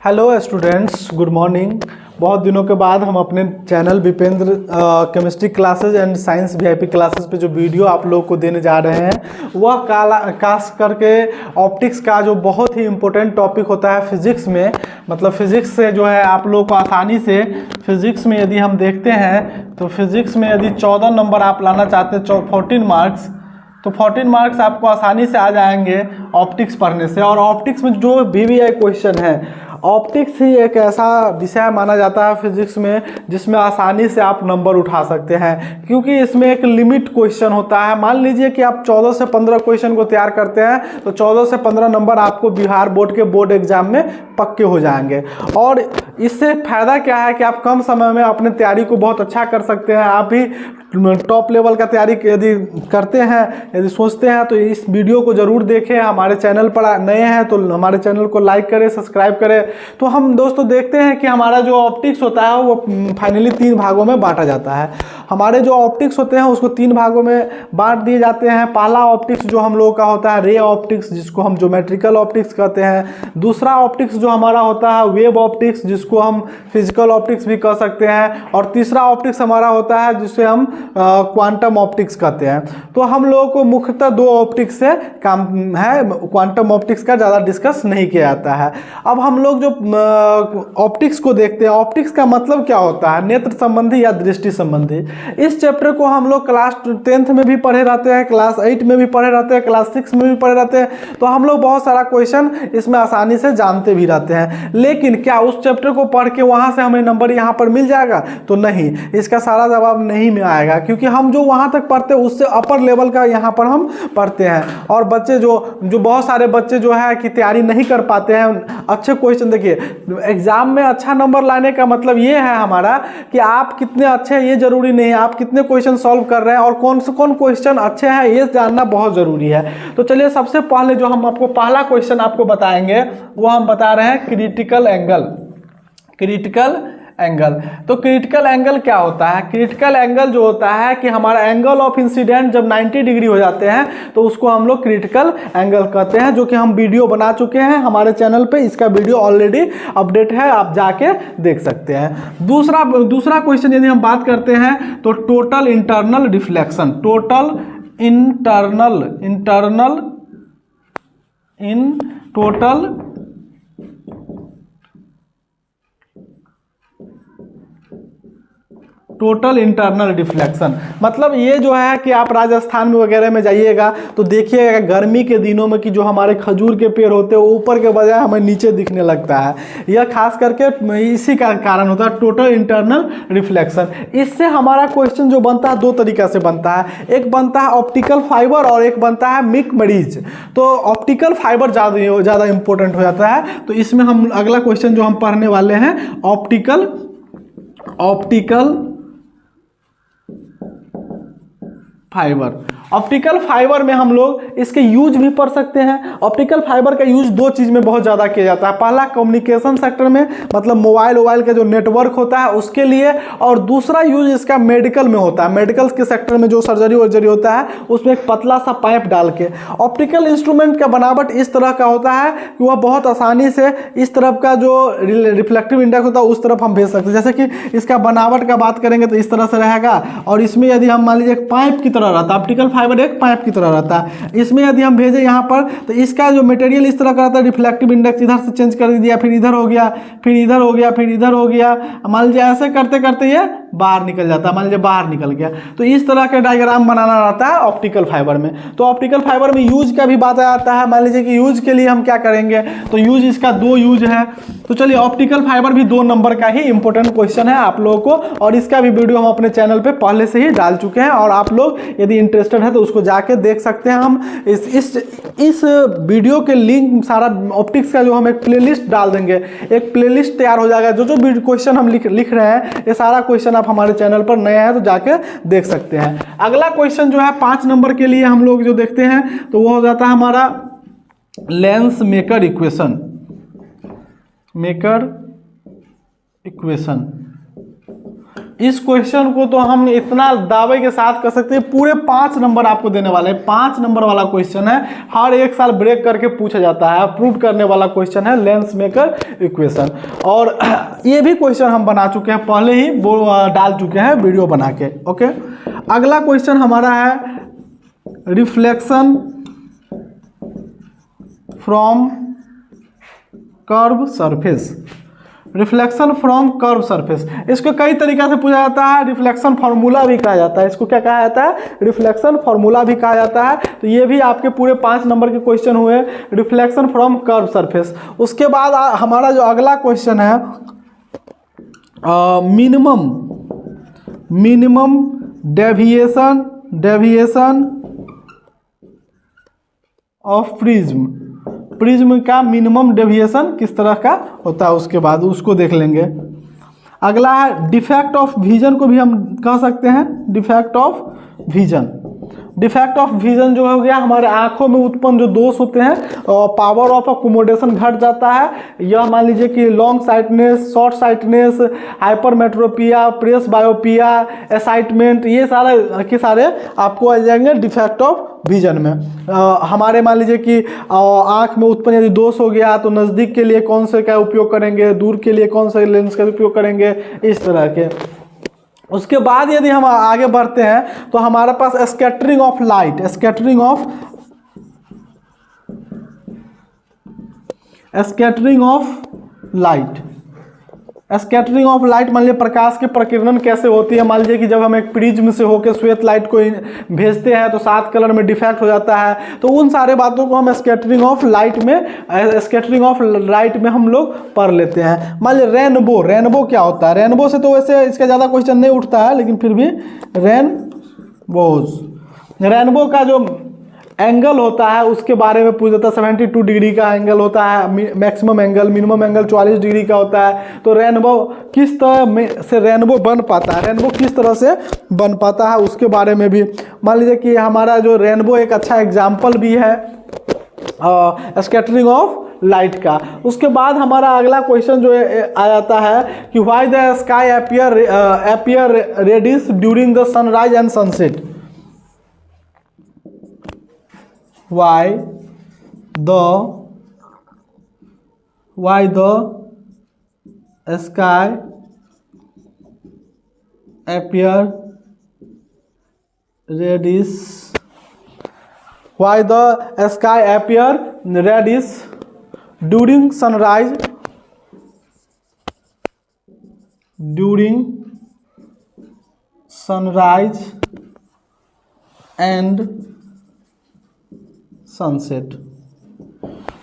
Hello students, good morning. बहुत दिनों के बाद हम अपने channel Vipendra chemistry classes and science VIP classes पे जो वीडियो आप लोगों को देने जा रहे हैं वह खास करके ऑप्टिक्स का जो बहुत ही इम्पोर्टेंट टॉपिक होता है फिज़िक्स में। मतलब फिज़िक्स से जो है आप लोगों को आसानी से फिज़िक्स में यदि हम देखते हैं तो फिज़िक्स में यदि 14 नंबर आप लाना चाहते हैं 14 मार्क्स, तो 14 मार्क्स आपको आसानी से आ जाएंगे ऑप्टिक्स पढ़ने से। और ऑप्टिक्स में जो वीवीआई क्वेश्चन है, ऑप्टिक्स ही एक ऐसा विषय माना जाता है फिजिक्स में जिसमें आसानी से आप नंबर उठा सकते हैं, क्योंकि इसमें एक लिमिट क्वेश्चन होता है। मान लीजिए कि आप 14 से 15 क्वेश्चन को तैयार करते हैं तो 14 से 15 नंबर आपको बिहार बोर्ड के बोर्ड एग्जाम में पक्के हो जाएंगे। और इससे फ़ायदा क्या है कि आप कम समय में अपने तैयारी को बहुत अच्छा कर सकते हैं। आप भी टॉप लेवल का तैयारी यदि करते हैं, यदि सोचते हैं, तो इस वीडियो को ज़रूर देखें। हमारे चैनल पर नए हैं तो हमारे चैनल को लाइक करें, सब्सक्राइब करें। तो हम दोस्तों देखते हैं कि हमारा जो ऑप्टिक्स होता है वो फाइनली 3 भागों में बांटा जाता है। हमारे जो ऑप्टिक्स होते हैं उसको 3 भागों में बांट दिए जाते हैं। पहला ऑप्टिक्स जो हम लोगों का होता है रे ऑप्टिक्स, जिसको हम ज्योमेट्रिकल ऑप्टिक्स कहते हैं। दूसरा ऑप्टिक्स जो हमारा होता है वेव ऑप्टिक्स, जिसको हम फिजिकल ऑप्टिक्स भी कह सकते हैं। और तीसरा ऑप्टिक्स हमारा होता है जिसे हम क्वांटम ऑप्टिक्स कहते हैं। तो हम लोगों को मुख्यतः 2 ऑप्टिक्स से काम है, क्वांटम ऑप्टिक्स का ज़्यादा डिस्कस नहीं किया जाता है। अब हम लोग जो ऑप्टिक्स को देखते हैं, ऑप्टिक्स का मतलब क्या होता है, नेत्र संबंधी या दृष्टि संबंधी। इस चैप्टर को हम लोग क्लास 10th में भी पढ़े रहते हैं, क्लास 8 में भी पढ़े रहते हैं, क्लास 6 में भी पढ़े रहते हैं। तो हम लोग बहुत सारा क्वेश्चन इसमें आसानी से जानते भी रहते हैं। लेकिन क्या उस चैप्टर को पढ़ के वहाँ से हमें नंबर यहाँ पर मिल जाएगा? तो नहीं, इसका सारा जवाब नहीं में आएगा, क्योंकि हम जो वहाँ तक पढ़ते हैं उससे अपर लेवल का यहाँ पर हम पढ़ते हैं। और बच्चे जो बहुत सारे बच्चे जो है कि तैयारी नहीं कर पाते हैं अच्छे क्वेश्चन। देखिए, एग्जाम में अच्छा नंबर लाने का मतलब ये है हमारा कि आप कितने अच्छे हैं ये जरूरी नहीं है, आप कितने क्वेश्चन सॉल्व कर रहे हैं और कौन से कौन क्वेश्चन अच्छे हैं ये जानना बहुत ज़रूरी है। तो चलिए, सबसे पहले जो हम आपको पहला क्वेश्चन आपको बताएंगे वो हम बता रहे हैं क्रिटिकल एंगल। क्रिटिकल एंगल, तो क्रिटिकल एंगल क्या होता है? क्रिटिकल एंगल जो होता है कि हमारा एंगल ऑफ इंसिडेंट जब 90 डिग्री हो जाते हैं तो उसको हम लोग क्रिटिकल एंगल कहते हैं, जो कि हम वीडियो बना चुके हैं हमारे चैनल पे। इसका वीडियो ऑलरेडी अपडेट है, आप जाके देख सकते हैं। दूसरा क्वेश्चन यदि हम बात करते हैं तो total internal reflection. Total internal reflection मतलब ये जो है कि आप राजस्थान में वगैरह में जाइएगा तो देखिएगा गर्मी के दिनों में कि जो हमारे खजूर के पेड़ होते हैं वो ऊपर के बजाय हमें नीचे दिखने लगता है। यह खास करके इसी का कारण होता है टोटल इंटरनल रिफ्लेक्शन। इससे हमारा क्वेश्चन जो बनता है 2 तरीका से बनता है, एक बनता है ऑप्टिकल फाइबर और एक बनता है मिक मरीज। तो ऑप्टिकल फाइबर ज़्यादा इंपॉर्टेंट हो जाता है। तो इसमें हम अगला क्वेश्चन जो हम पढ़ने वाले हैं ऑप्टिकल फाइबर। ऑप्टिकल फाइबर में हम लोग इसके यूज भी पढ़ सकते हैं। ऑप्टिकल फाइबर का यूज 2 चीज़ में बहुत ज़्यादा किया जाता है। पहला कम्युनिकेशन सेक्टर में, मतलब मोबाइल का जो नेटवर्क होता है उसके लिए, और दूसरा यूज इसका मेडिकल में होता है। मेडिकल के सेक्टर में जो सर्जरी होता है उसमें एक पतला सा पाइप डाल के। ऑप्टिकल इंस्ट्रूमेंट का बनावट इस तरह का होता है कि वह बहुत आसानी से इस तरफ का जो रिफ्लेक्टिव इंडेक्स होता है उस तरफ हम भेज सकते हैं। जैसे कि इसका बनावट का बात करेंगे तो इस तरह से रहेगा, और इसमें यदि हम मान लीजिए एक पाइप की तरह रहता है, ऑप्टिकल फाइबर एक पाइप की तरह रहता है। इसमें यदि हम भेजें यहाँ पर तो इसका जो मटेरियल इस तरह का रहता है, रिफ्लेक्टिव इंडेक्स इधर से चेंज कर दिया, फिर इधर हो गया, फिर इधर हो गया, फिर इधर हो गया। मान लीजिए ऐसे करते करते ये बाहर निकल जाता है, मान लीजिए बाहर निकल गया। तो इस तरह का डायग्राम बनाना रहता है ऑप्टिकल फाइबर में। तो ऑप्टिकल फाइबर में यूज का भी बात आता है। मान लीजिए कि यूज के लिए हम क्या करेंगे, तो यूज इसका 2 यूज है। तो चलिए, ऑप्टिकल फाइबर भी 2 नंबर का ही इंपॉर्टेंट क्वेश्चन है आप लोगों को, और इसका भी वीडियो हम अपने चैनल पे पहले से ही डाल चुके हैं। और आप लोग यदि इंटरेस्टेड है तो उसको जाके देख सकते हैं। हम इस वीडियो के लिंक सारा ऑप्टिक्स का जो हम एक प्लेलिस्ट डाल देंगे, एक प्लेलिस्ट तैयार हो जाएगा। जो क्वेश्चन हम लिख रहे हैं ये सारा क्वेश्चन आप हमारे चैनल पर नए हैं तो जाके देख सकते हैं। अगला क्वेश्चन जो है 5 नंबर के लिए हम लोग जो देखते हैं तो वो हो जाता है हमारा लेंस मेकर इक्वेशन। इस क्वेश्चन को तो हम इतना दावे के साथ कर सकते हैं, पूरे 5 नंबर आपको देने वाले हैं। 5 नंबर वाला क्वेश्चन है, हर एक साल ब्रेक करके पूछा जाता है, प्रूव करने वाला क्वेश्चन है लेंस मेकर इक्वेशन। और ये भी क्वेश्चन हम बना चुके हैं, पहले ही वो डाल चुके हैं वीडियो बना के। ओके, अगला क्वेश्चन हमारा है reflection from curve surface. Reflection from curve surface, इसको कई तरीका से पूछा जाता है, रिफ्लेक्शन फार्मूला भी कहा जाता है। इसको क्या कहा जाता है? रिफ्लेक्शन फार्मूला भी कहा जाता है। तो ये भी आपके पूरे 5 नंबर के क्वेश्चन हुए, रिफ्लेक्शन फ्रॉम कर्व सरफेस। उसके बाद हमारा जो अगला क्वेश्चन है मिनिमम डेविएशन ऑफ प्रिज्म का मिनिमम डेविएशन किस तरह का होता है, उसके बाद उसको देख लेंगे। अगला है डिफेक्ट ऑफ विजन, को भी हम कह सकते हैं defect of vision. Defect of vision जो हो गया, हमारे आंखों में उत्पन्न जो दोष होते हैं, पावर ऑफ अकोमोडेशन घट जाता है। यह मान लीजिए कि long sightness, short sightness, hypermetropia, presbyopia, एसाइटमेंट, ये सारे के सारे आपको आ जाएंगे डिफेक्ट ऑफ विजन में। हमारे मान लीजिए कि आंख में उत्पन्न यदि दोष हो गया तो नज़दीक के लिए कौन से का उपयोग करेंगे, दूर के लिए कौन से लेंस का उपयोग करेंगे, इस तरह के। उसके बाद यदि हम आगे बढ़ते हैं तो हमारे पास scattering of light, scattering of light, मान लीजिए प्रकाश की प्रकीर्णन कैसे होती है। मान लीजिए कि जब हम एक प्रिज्म से होकर श्वेत लाइट को भेजते हैं तो 7 कलर में डिफेक्ट हो जाता है। तो उन सारे बातों को हम स्कैटरिंग ऑफ लाइट में हम लोग पढ़ लेते हैं। मान लीजिए रेनबो क्या होता है? रेनबो से तो वैसे इसका ज़्यादा क्वेश्चन नहीं उठता है, लेकिन फिर भी रेनबो का जो एंगल होता है उसके बारे में पूछ देता है। 72 डिग्री का एंगल होता है maximum angle, minimum angle 44 degree का होता है। तो रेनबो किस तरह से रेनबो बन पाता है, रेनबो किस तरह से बन पाता है, उसके बारे में भी। मान लीजिए कि हमारा जो रेनबो एक अच्छा एग्जाम्पल भी है स्कैटरिंग ऑफ लाइट का। उसके बाद हमारा अगला क्वेश्चन जो आ जाता है कि why the sky appear reddish during the sunrise and sunset. Why the sky appear reddish? Why the sky appear reddish during sunrise and sunset.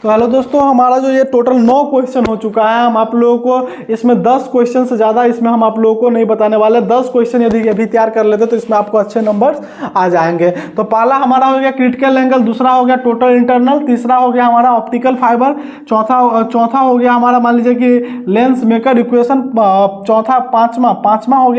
तो हेलो दोस्तों, हमारा जो ये टोटल 9 क्वेश्चन हो चुका है। हम आप लोगों को इसमें 10 क्वेश्चन से ज़्यादा इसमें हम आप लोगों को नहीं बताने वाले। 10 क्वेश्चन यदि अभी तैयार कर लेते तो इसमें आपको अच्छे नंबर आ जाएंगे। तो पहला हमारा हो गया क्रिटिकल एंगल, दूसरा हो गया टोटल इंटरनल, तीसरा हो गया हमारा ऑप्टिकल फाइबर, चौथा हो गया हमारा मान लीजिए कि लेंस मेकर इक्वेशन, पाँचवा हो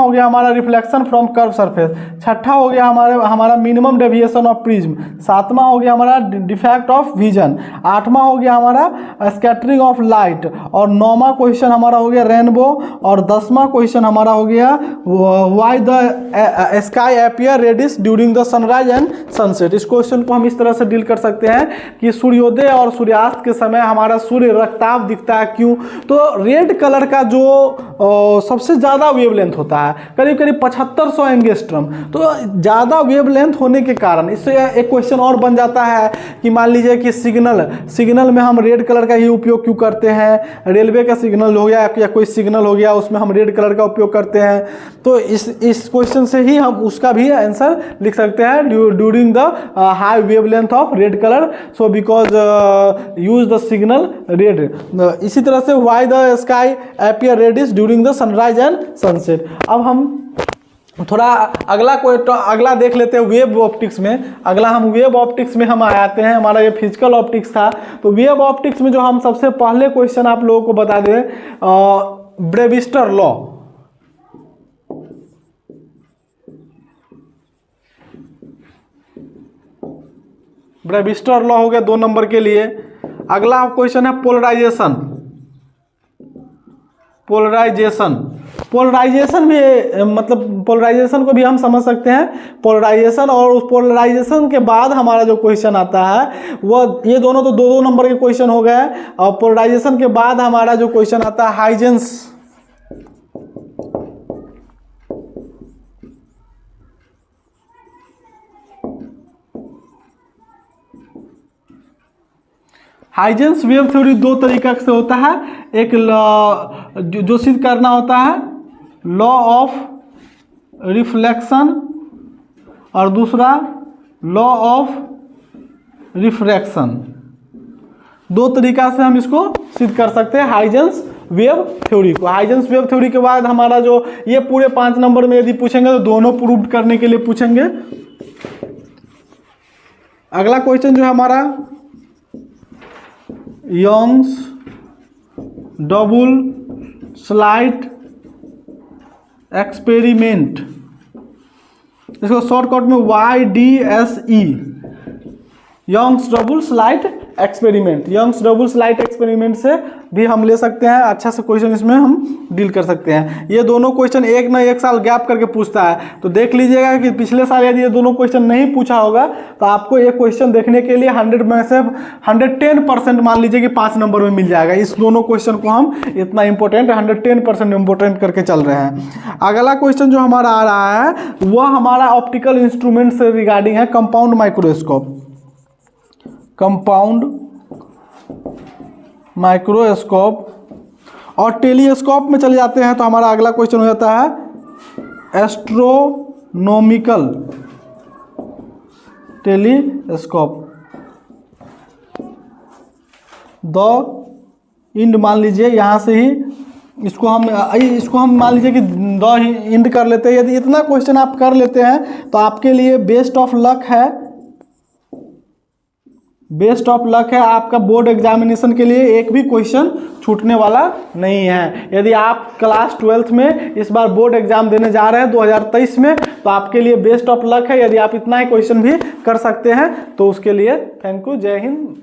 गया हमारा रिफ्लेक्शन फ्रॉम कर्व सरफेस, छठा हो गया हमारा मिनिमम डेविएशन ऑफ प्रिज्म, 7वां हो गया हमारा डिफेक्ट ऑफ विजन, 8वां हो गया हमारा स्कैटरिंग ऑफ लाइट, और 9वां क्वेश्चन हमारा हो गया रेनबो, और 10वां क्वेश्चन हमारा हो गया why the sky appear reddish during the sunrise and sunset. इस क्वेश्चन को हम इस तरह से डील कर सकते हैं कि सूर्योदय और सूर्यास्त के समय हमारा सूर्य रक्ताभ दिखता है, क्यों? तो रेड कलर का जो सबसे ज़्यादा वेवलेंथ होता है, करीब 7500 एंगस्ट्रम, तो ज़्यादा वेवलेंथ होने के कारण इससे एक क्वेश्चन और बन जाता है कि मान लीजिए कि सिग्नल में हम रेड कलर का ही उपयोग क्यों करते हैं। रेलवे का सिग्नल हो गया या कोई सिग्नल हो गया, उसमें हम रेड कलर का उपयोग करते हैं। तो इस क्वेश्चन से ही हम उसका भी आंसर लिख सकते हैं during the high wavelength of red colour, so because use the signal red. इसी तरह से why the sky appear reddish during the sunrise and sunset. अब हम थोड़ा अगला देख लेते हैं वेब ऑप्टिक्स में। अगला हम वेब ऑप्टिक्स में हम आते हैं। हमारा ये फिजिकल ऑप्टिक्स था, तो वेब ऑप्टिक्स में जो हम सबसे पहले क्वेश्चन आप लोगों को बता दें, ब्रेविस्टर लॉ। ब्रेविस्टर लॉ हो गया 2 नंबर के लिए। अगला क्वेश्चन है पोलराइजेशन। पोलराइजेशन, पोलराइजेशन भी मतलब पोलराइजेशन को भी हम समझ सकते हैं। पोलराइजेशन और उस पोलराइजेशन के बाद हमारा जो क्वेश्चन आता है वो, ये दोनों तो 2-2 नंबर के क्वेश्चन हो गए। और पोलराइजेशन के बाद हमारा जो क्वेश्चन आता है हाइजेंस, हाइजेंस वेव थ्योरी 2 तरीका से होता है। एक जो सिद्ध करना होता है लॉ ऑफ रिफ्लेक्शन और दूसरा लॉ ऑफ रिफ्रैक्शन। 2 तरीका से हम इसको सिद्ध कर सकते हैं हाइजेंस वेव थ्योरी को। हाइजेंस वेव थ्योरी के बाद हमारा जो ये पूरे 5 नंबर में यदि पूछेंगे तो दोनों प्रूव करने के लिए पूछेंगे। अगला क्वेश्चन जो है हमारा यंग्स डबल स्लिट एक्सपेरिमेंट, इसको शॉर्टकट में YDSE, Young's double slit experiment. Young's double slit experiment से भी हम ले सकते हैं, अच्छा से क्वेश्चन इसमें हम डील कर सकते हैं। ये दोनों क्वेश्चन एक ना एक साल गैप करके पूछता है, तो देख लीजिएगा कि पिछले साल यदि ये दोनों क्वेश्चन नहीं पूछा होगा तो आपको ये क्वेश्चन देखने के लिए 100 में से 110% मान लीजिए कि 5 नंबर में मिल जाएगा। इस दोनों क्वेश्चन को हम इतना इंपॉर्टेंट 110% इंपॉर्टेंट करके चल रहे हैं। अगला क्वेश्चन जो हमारा आ रहा है वह हमारा ऑप्टिकल इंस्ट्रूमेंट से रिगार्डिंग है, कंपाउंड माइक्रोस्कोप। कंपाउंड माइक्रोस्कोप और टेलीस्कोप में चले जाते हैं तो हमारा अगला क्वेश्चन हो जाता है एस्ट्रोनॉमिकल टेलीस्कोप। द इंड मान लीजिए, यहाँ से ही इसको हम मान लीजिए कि द इंड कर लेते हैं। यदि इतना क्वेश्चन आप कर लेते हैं तो आपके लिए बेस्ट ऑफ लक है, बेस्ट ऑफ लक है। आपका बोर्ड एग्जामिनेशन के लिए एक भी क्वेश्चन छूटने वाला नहीं है। यदि आप क्लास 12th में इस बार बोर्ड एग्जाम देने जा रहे हैं 2023 में, तो आपके लिए बेस्ट ऑफ लक है। यदि आप इतना ही क्वेश्चन भी कर सकते हैं तो उसके लिए थैंक यू। जय हिंद।